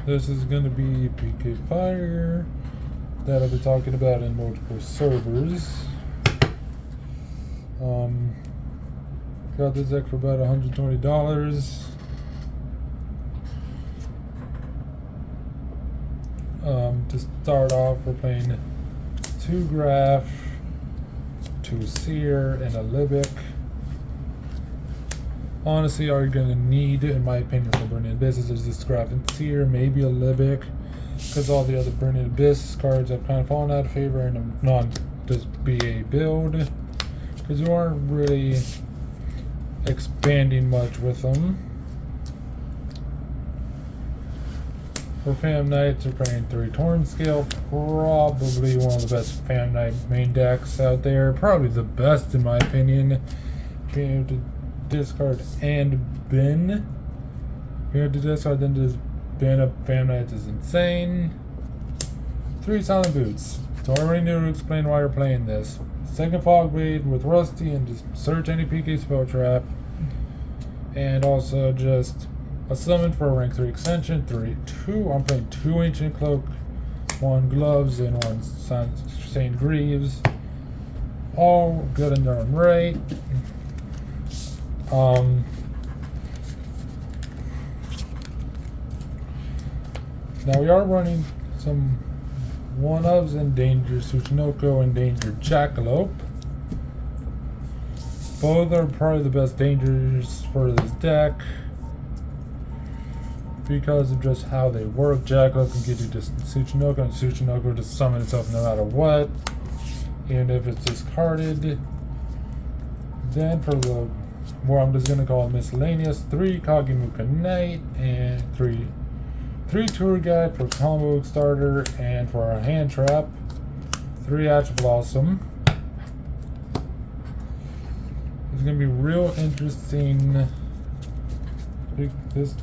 This is going to be PK Fire that I'll be talking about in multiple servers. Got this deck for about $120. To start off, we're playing 2 Graph, 2 Seer, and a Libic. Honestly, all you're going to need, in my opinion, for Burning Abyss is this Graph and Seer, maybe a Libic, because all the other Burning Abyss cards have kind of fallen out of favor in a non-BA build, because you aren't really expanding much with them. For Fam Knights, we're playing 3 Torn Scale, probably one of the best Fam Knight main decks out there, probably the best in my opinion. Being able to discard and bin. Being able to discard then just bin up Fam Knights is insane. 3 Silent Boots. So I already knew to explain why you're playing this. Second Fog Blade with Rusty and just search any PK spell trap. And also just a summon for a rank 3 extension. I'm playing 2 Ancient Cloak, 1 Gloves, and 1 St. Greaves. All good in their own right. Now we are running some 1-ofs Endangered Tsuchinoko and Endangered Jackalope. Both are probably the best dangers for this deck because of just how they work. Jackalope can get you just Tsuchinoko, and Tsuchinoko just summon itself no matter what, even if it's discarded. Then for the, well, I'm just gonna call it miscellaneous, 3 Kagemuka Knight and 3 Tour Guide for combo starter, and for our hand trap, 3 Ash Blossom. It's gonna be real interesting. This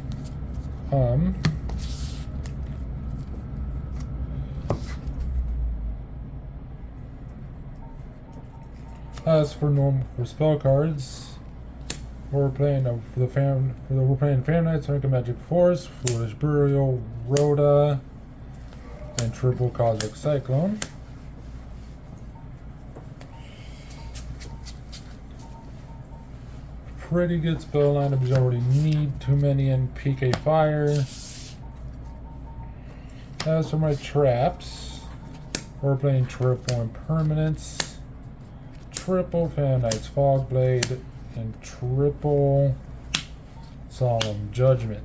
as for spell cards, we're playing we're playing Fam Knights, Rank of Magic Force, Foolish Burial, Rhoda, and Triple Cosmic Cyclone. Pretty good spell lineup. You don't really need too many in PK Fire. As for my traps, we're playing triple Impermanence, triple Fam Knights Fog Blade, and triple Solemn Judgment.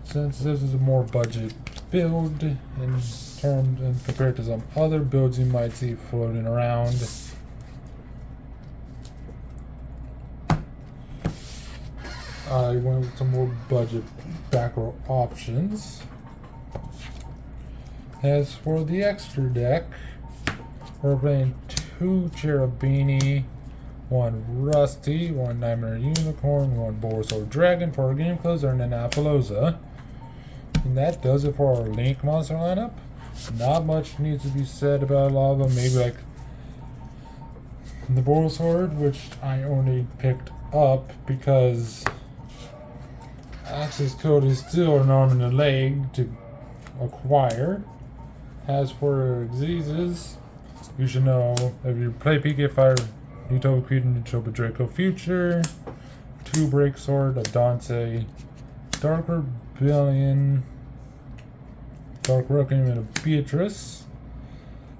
Since this is a more budget build in terms and compared to some other builds you might see floating around, I went with some more budget back row options. As for the extra deck, we're playing 2 Cherubini, 1 Rusty, 1 Nightmare Unicorn, 1 Bulbasaur Dragon for our game closer, and an Apollousa. And that does it for our Link monster lineup. Not much needs to be said about a lot of them. Maybe like the Bulbasaur, which I only picked up because access code is still an arm and a leg to acquire. As for Xyzes, you should know if you play PK Fire, Utopia Creed, Utopia Draco Future, 2 Break Sword, a Dante, Dark Rebellion, Dark Requiem, and a Beatrice.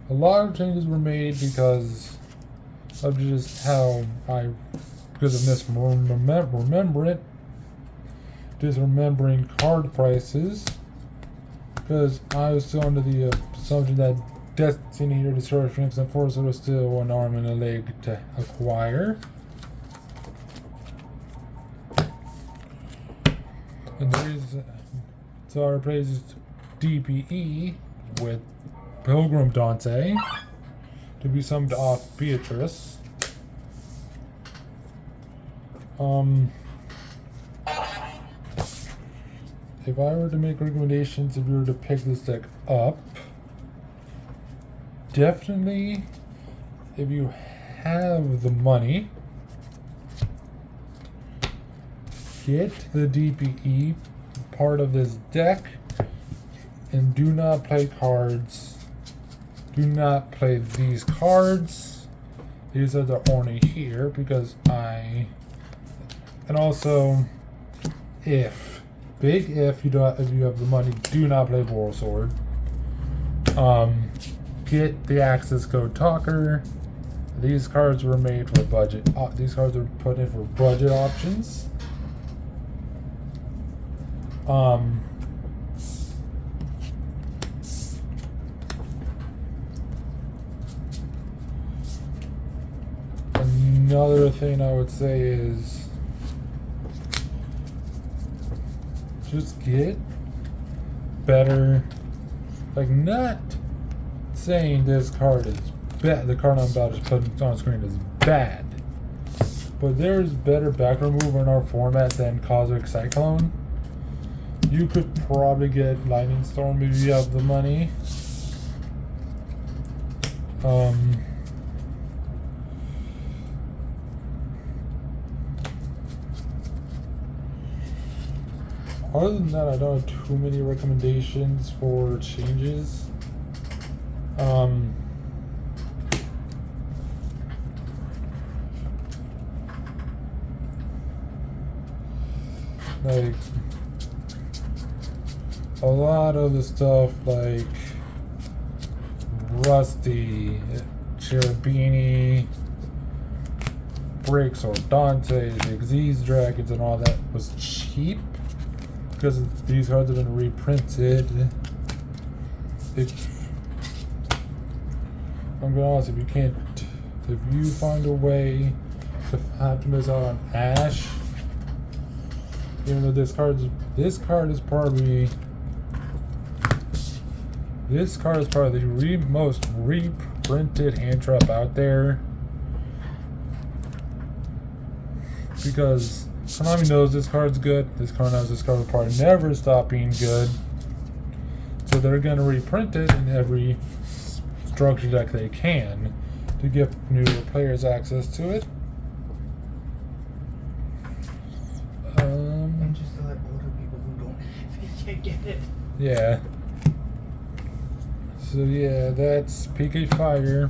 A lot of changes were made because of just how because of disremembering card prices, because I was still under the assumption that Destiny Hero Destroyer Phoenix and Forcer was still an arm and a leg to acquire. And the reason, so I replaced DPE with Pilgrim Dante to be summoned off Beatrice. If I were to make recommendations, if you were to pick this deck up, definitely, if you have the money, get the DPE part of this deck. And do not play cards. Do not play these cards. These are the only here because and also if you have the money, do not play War Sword. Get the access code Talker. These cards were made for budget. These cards are put in for budget options. Another thing I would say is just get better. Like, not saying this card is bad. The card I'm about to put on screen is bad. But there's better back removal in our format than Cosmic Cyclone. You could probably get Lightning Storm if you have the money. Other than that, I don't have too many recommendations for changes. Like, a lot of the stuff like Rusty, Cherubini, Bricks or Dante, the Xyz Dragons and all that was cheap because these cards have been reprinted. I'm gonna be honest, if you find a way to have to miss out on Ash, even though this card is probably the most reprinted hand trap out there, because Konami knows this card's good. This card will probably never stop being good, so they're gonna reprint it in every structure deck they can to give newer players access to it. And just to let older people who don't can't get it. Yeah. So yeah, that's PK Fire.